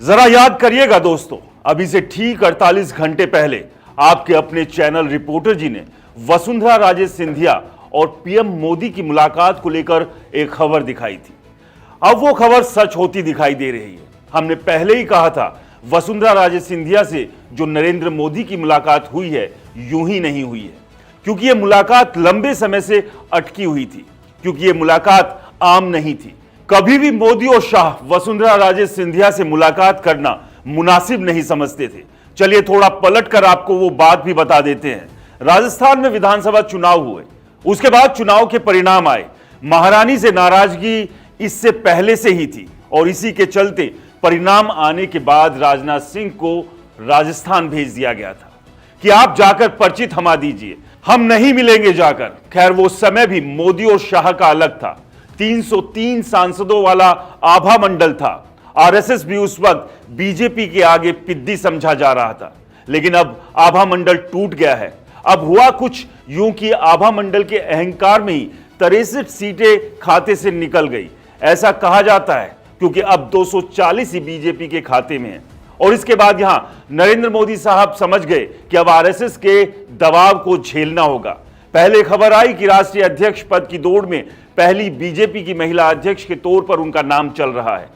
जरा याद करिएगा दोस्तों, अभी से ठीक 48 घंटे पहले आपके अपने चैनल रिपोर्टर जी ने वसुंधरा राजे सिंधिया और पीएम मोदी की मुलाकात को लेकर एक खबर दिखाई थी। अब वो खबर सच होती दिखाई दे रही है। हमने पहले ही कहा था, वसुंधरा राजे सिंधिया से जो नरेंद्र मोदी की मुलाकात हुई है, यूं ही नहीं हुई है, क्योंकि यह मुलाकात लंबे समय से अटकी हुई थी, क्योंकि यह मुलाकात आम नहीं थी। कभी भी मोदी और शाह वसुंधरा राजे सिंधिया से मुलाकात करना मुनासिब नहीं समझते थे। चलिए थोड़ा पलटकर आपको वो बात भी बता देते हैं। राजस्थान में विधानसभा चुनाव हुए, उसके बाद चुनाव के परिणाम आए। महारानी से नाराजगी इससे पहले से ही थी और इसी के चलते परिणाम आने के बाद राजनाथ सिंह को राजस्थान भेज दिया गया था कि आप जाकर पर्ची थमा दीजिए, हम नहीं मिलेंगे जाकर। खैर वो समय भी मोदी और शाह का अलग था। 303 सांसदों वाला आभा मंडल था। आरएसएस भी उस वक्त बीजेपी के आगे पिद्दी समझा जा रहा था। लेकिन अब आभा मंडल टूट गया है। अब हुआ कुछ यूं कि आभा मंडल के अहंकार में ही 63 सीटें खाते से निकल गई। ऐसा कहा जाता है क्योंकि अब 240 ही बीजेपी के खाते में है। और इसके बाद यहां नरेंद्र मोदी साहब समझ गए कि अब आरएसएस के दबाव को झेलना होगा। पहले खबर आई कि राष्ट्रीय अध्यक्ष पद की दौड़ में पहली बीजेपी की महिला अध्यक्ष के तौर पर उनका नाम चल रहा है,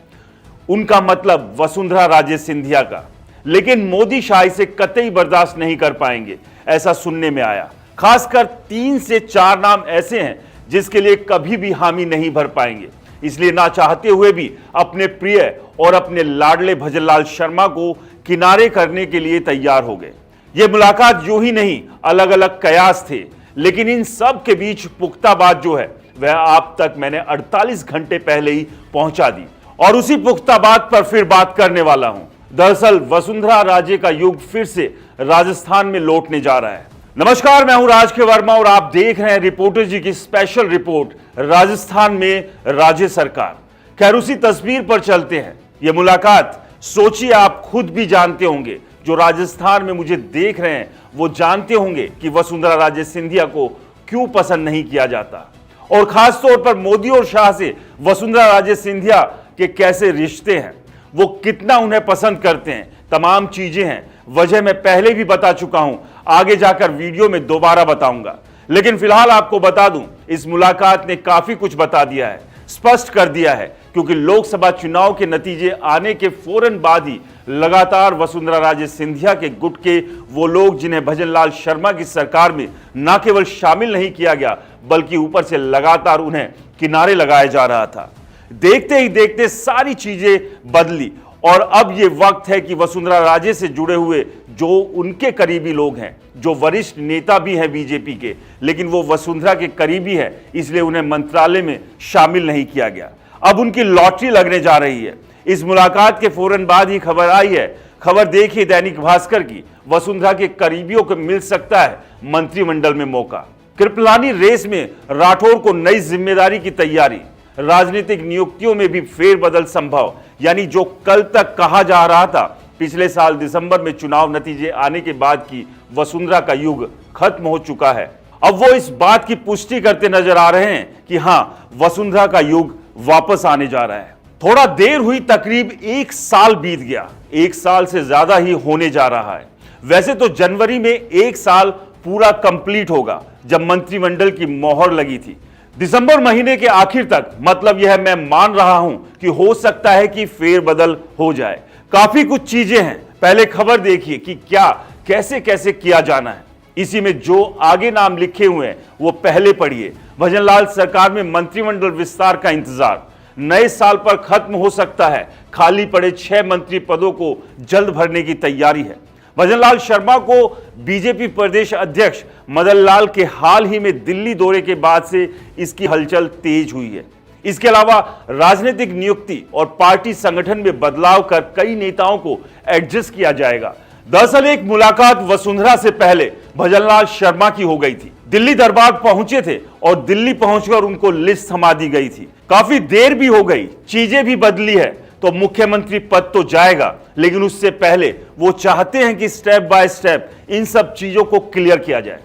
उनका मतलब वसुंधरा राजे सिंधिया का। लेकिन मोदी शाह इसे कतई बर्दाश्त नहीं कर पाएंगे, ऐसा सुनने में आया। खासकर 3 से 4 नाम ऐसे हैं जिसके लिए कभी भी हामी नहीं भर पाएंगे। इसलिए ना चाहते हुए भी अपने प्रिय और अपने लाडले भजनलाल शर्मा को किनारे करने के लिए तैयार हो गए। ये मुलाकात यूं ही नहीं, अलग अलग कयास थे, लेकिन इन सब के बीच पुख्ता बात जो है वह आप तक मैंने 48 घंटे पहले ही पहुंचा दी और उसी पुख्ता बात पर फिर बात करने वाला हूं। दरअसल वसुंधरा राजे का युग फिर से राजस्थान में लौटने जा रहा है। नमस्कार, मैं हूं राज के वर्मा और आप देख रहे हैं रिपोर्टर जी की स्पेशल रिपोर्ट, राजस्थान में राजे सरकार। खैर उसी तस्वीर पर चलते हैं। यह मुलाकात सोचिए, आप खुद भी जानते होंगे, जो राजस्थान में मुझे देख रहे हैं वो जानते होंगे कि वसुंधरा राजे सिंधिया को क्यों पसंद नहीं किया जाता और खासतौर पर मोदी और शाह से वसुंधरा राजे सिंधिया के कैसे रिश्ते हैं, वो कितना उन्हें पसंद करते हैं। तमाम चीजें हैं, वजह मैं पहले भी बता चुका हूं, आगे जाकर वीडियो में दोबारा बताऊंगा। लेकिन फिलहाल आपको बता दूं, इस मुलाकात ने काफी कुछ बता दिया है, स्पष्ट कर दिया है, क्योंकि लोकसभा चुनाव के नतीजे आने के फौरन बाद ही लगातार वसुंधरा राजे सिंधिया के गुट के वो लोग जिन्हें भजनलाल शर्मा की सरकार में न केवल शामिल नहीं किया गया बल्कि ऊपर से लगातार उन्हें किनारे लगाया जा रहा था। देखते ही देखते सारी चीजें बदली और अब ये वक्त है कि वसुंधरा राजे से जुड़े हुए जो उनके करीबी लोग हैं, जो वरिष्ठ नेता भी हैं बीजेपी के, लेकिन वो वसुंधरा के करीबी है, इसलिए उन्हें मंत्रालय में शामिल नहीं किया गया। अब उनकी लॉटरी लगने जा रही है। इस मुलाकात के फौरन बाद ही खबर आई है, खबर देखिए दैनिक भास्कर की, वसुंधरा के करीबियों को मिल सकता है मंत्रिमंडल में मौका। कृपलानी रेस में राठौर को नई जिम्मेदारी की तैयारी, राजनीतिक नियुक्तियों में भी फेरबदल संभव। यानी जो कल तक कहा जा रहा था पिछले साल दिसंबर में चुनाव नतीजे आने के बाद की वसुंधरा का युग खत्म हो चुका है, अब वो इस बात की पुष्टि करते नजर आ रहे हैं कि हां, वसुंधरा का युग वापस आने जा रहा है। थोड़ा देर हुई, तकरीब 1 साल बीत गया, 1 साल से ज्यादा ही होने जा रहा है। वैसे तो जनवरी में 1 साल पूरा कंप्लीट होगा जब मंत्रिमंडल की मोहर लगी थी। दिसंबर महीने के आखिर तक, मतलब यह मैं मान रहा हूं कि हो सकता है कि फेरबदल हो जाए। काफी कुछ चीजें हैं, पहले खबर देखिए कि क्या कैसे कैसे किया जाना है। इसी में जो आगे नाम लिखे हुए हैं वो पहले पढ़िए। भजनलाल सरकार में मंत्रिमंडल विस्तार का इंतजार नए साल पर खत्म हो सकता है। खाली पड़े 6 मंत्री पदों को जल्द भरने की तैयारी है। भजनलाल शर्मा को बीजेपी प्रदेश अध्यक्ष मदन लाल के हाल ही में दिल्ली दौरे के बाद से इसकी हलचल तेज हुई है। इसके अलावा राजनीतिक नियुक्ति और पार्टी संगठन में बदलाव कर कई नेताओं को एडजस्ट किया जाएगा। दरअसल एक मुलाकात वसुंधरा से पहले भजनलाल शर्मा की हो गई थी। दिल्ली दरबार पहुंचे थे और दिल्ली पहुंचकर उनको लिस्ट थमा दी गई थी। काफी देर भी हो गई, चीजें भी बदली है, तो मुख्यमंत्री पद तो जाएगा, लेकिन उससे पहले वो चाहते हैं कि स्टेप बाय स्टेप इन सब चीजों को क्लियर किया जाए।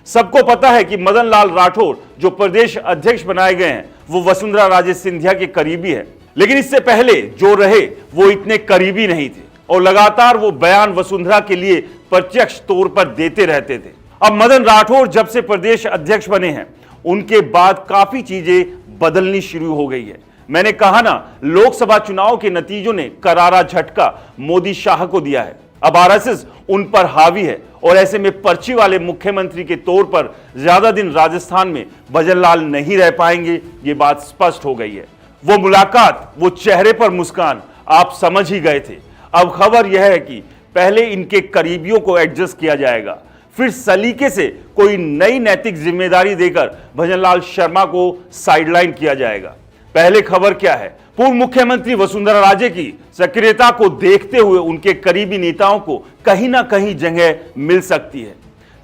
सबको पता है कि मदन लाल राठौर जो प्रदेश अध्यक्ष बनाए गए हैं वो वसुंधरा राजे सिंधिया के करीबी है। लेकिन इससे पहले जो रहे वो इतने करीबी नहीं थे और लगातार वो बयान वसुंधरा के लिए प्रत्यक्ष तौर पर देते रहते थे। अब मदन राठौर जब से प्रदेश अध्यक्ष बने हैं उनके बाद काफी चीजें बदलनी शुरू हो गई है। मैंने कहा ना, लोकसभा चुनाव के नतीजों ने करारा झटका मोदी शाह को दिया है। अब आरएसएस उन पर हावी है और ऐसे में पर्ची वाले मुख्यमंत्री के तौर पर ज्यादा दिन राजस्थान में भजनलाल नहीं रह पाएंगे, ये बात स्पष्ट हो गई है। वो मुलाकात, वो चेहरे पर मुस्कान आप समझ ही गए थे। अब खबर यह है कि पहले इनके करीबियों को एडजस्ट किया जाएगा, फिर सलीके से कोई नई नैतिक जिम्मेदारी देकर भजनलाल शर्मा को साइडलाइन किया जाएगा। पहले खबर क्या है, पूर्व मुख्यमंत्री वसुंधरा राजे की सक्रियता को देखते हुए उनके करीबी नेताओं को कहीं ना कहीं जगह मिल सकती है।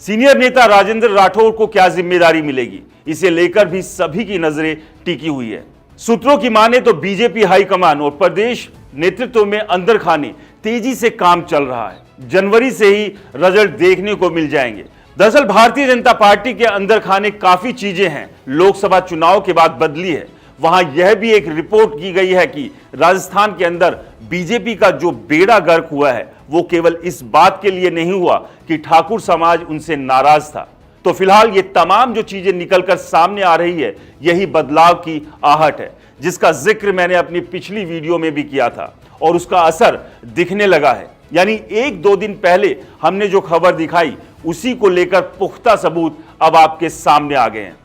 सीनियर नेता राजेंद्र राठौर को क्या जिम्मेदारी मिलेगी, इसे लेकर भी सभी की नजरें टिकी हुई है। सूत्रों की माने तो बीजेपी हाईकमान और प्रदेश नेतृत्व में अंदर खाने तेजी से काम चल रहा है। जनवरी से ही रिजल्ट देखने को मिल जाएंगे। दरअसल भारतीय जनता पार्टी के अंदर खाने काफी चीजें हैं लोकसभा चुनाव के बाद बदली है। वहां यह भी एक रिपोर्ट की गई है कि राजस्थान के अंदर बीजेपी का जो बेड़ा गर्क हुआ है वो केवल इस बात के लिए नहीं हुआ कि ठाकुर समाज उनसे नाराज था। तो फिलहाल ये तमाम जो चीजें निकलकर सामने आ रही है, यही बदलाव की आहट है, जिसका जिक्र मैंने अपनी पिछली वीडियो में भी किया था और उसका असर दिखने लगा है। यानी एक दो दिन पहले हमने जो खबर दिखाई उसी को लेकर पुख्ता सबूत अब आपके सामने आ गए हैं।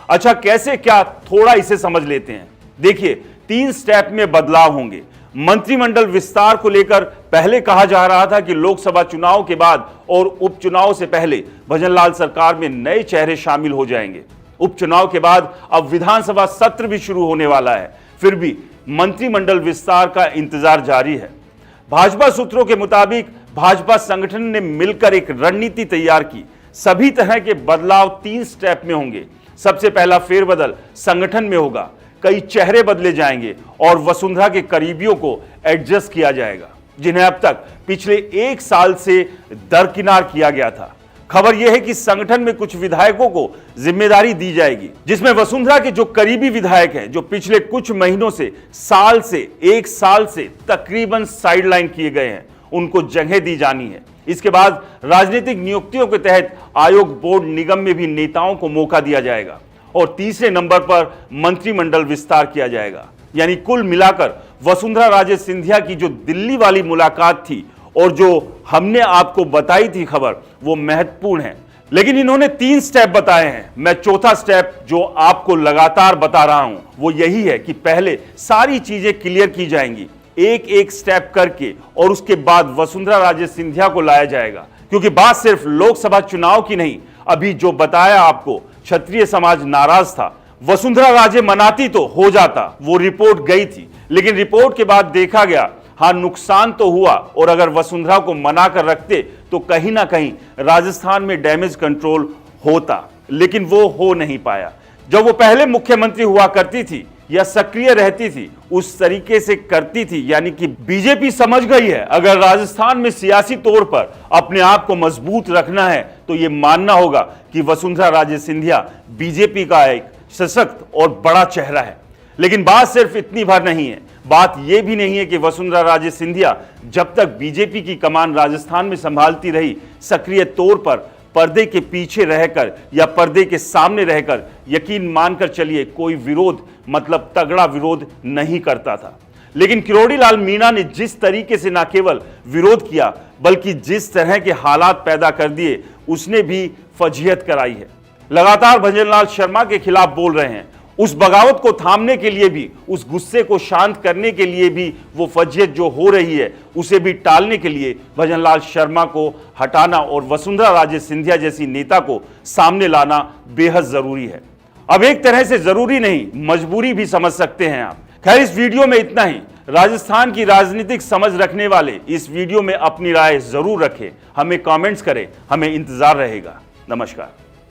अच्छा, कैसे क्या, थोड़ा इसे समझ लेते हैं। देखिए, 3 स्टेप में बदलाव होंगे। मंत्रिमंडल विस्तार को लेकर पहले कहा जा रहा था कि लोकसभा चुनाव के बाद और उपचुनाव से पहले भजनलाल सरकार में नए चेहरे शामिल हो जाएंगे। उपचुनाव के बाद अब विधानसभा सत्र भी शुरू होने वाला है, फिर भी मंत्रिमंडल विस्तार का इंतजार जारी है। भाजपा सूत्रों के मुताबिक भाजपा संगठन ने मिलकर एक रणनीति तैयार की। सभी तरह के बदलाव 3 स्टेप में होंगे। सबसे पहला फेरबदल संगठन में होगा, कई चेहरे बदले जाएंगे और वसुंधरा के करीबियों को एडजस्ट किया जाएगा, जिन्हें अब तक पिछले 1 साल से दरकिनार किया गया था। खबर यह है कि संगठन में कुछ विधायकों को जिम्मेदारी दी जाएगी, जिसमें वसुंधरा के जो करीबी विधायक हैं, जो पिछले कुछ महीनों से 1 साल से तकरीबन साइडलाइन किए गए हैं, उनको जगह दी जानी है। इसके बाद राजनीतिक नियुक्तियों के तहत आयोग, बोर्ड, निगम में भी नेताओं को मौका दिया जाएगा और तीसरे नंबर पर मंत्रिमंडल विस्तार किया जाएगा। यानी कुल मिलाकर वसुंधरा राजे सिंधिया की जो दिल्ली वाली मुलाकात थी और जो हमने आपको बताई थी खबर, वो महत्वपूर्ण है। लेकिन इन्होंने 3 स्टेप बताए हैं। मैं चौथा स्टेप जो आपको लगातार बता रहा हूं वो यही है कि पहले सारी चीजें क्लियर की जाएंगी, एक एक स्टेप करके, और उसके बाद वसुंधरा राजे सिंधिया को लाया जाएगा। क्योंकि बात सिर्फ लोकसभा चुनाव की नहीं, अभी जो बताया आपको, क्षत्रिय समाज नाराज था, वसुंधरा राजे मनाती तो हो जाता, वो रिपोर्ट गई थी, लेकिन रिपोर्ट के बाद देखा गया हाँ नुकसान तो हुआ, और अगर वसुंधरा को मना कर रखते तो कहीं ना कहीं राजस्थान में डैमेज कंट्रोल होता, लेकिन वो हो नहीं पाया। जब वो पहले मुख्यमंत्री हुआ करती थी या सक्रिय रहती थी, उस तरीके से करती थी। यानी कि बीजेपी समझ गई है अगर राजस्थान में सियासी तौर पर अपने आप को मजबूत रखना है तो ये मानना होगा कि वसुंधरा राजे सिंधिया बीजेपी का एक सशक्त और बड़ा चेहरा है। लेकिन बात सिर्फ इतनी भर नहीं है, बात यह भी नहीं है कि वसुंधरा राजे सिंधिया जब तक बीजेपी की कमान राजस्थान में संभालती रही, सक्रिय तौर पर पर्दे के पीछे रहकर या पर्दे के सामने रहकर, यकीन मानकर चलिए, कोई विरोध, मतलब तगड़ा विरोध नहीं करता था। लेकिन किरोड़ी लाल मीणा ने जिस तरीके से न केवल विरोध किया बल्कि जिस तरह के हालात पैदा कर दिए, उसने भी फजीहत कराई है। लगातार भजनलाल शर्मा के खिलाफ बोल रहे हैं। उस बगावत को थामने के लिए भी, उस गुस्से को शांत करने के लिए भी, वो फजीहत जो हो रही है उसे भी टालने के लिए भजनलाल शर्मा को हटाना और वसुंधरा राजे सिंधिया जैसी नेता को सामने लाना बेहद जरूरी है। अब एक तरह से जरूरी नहीं, मजबूरी भी समझ सकते हैं आप। खैर, इस वीडियो में इतना ही। राजस्थान की राजनीतिक समझ रखने वाले इस वीडियो में अपनी राय जरूर रखें, हमें कमेंट्स करें, हमें इंतजार रहेगा। नमस्कार।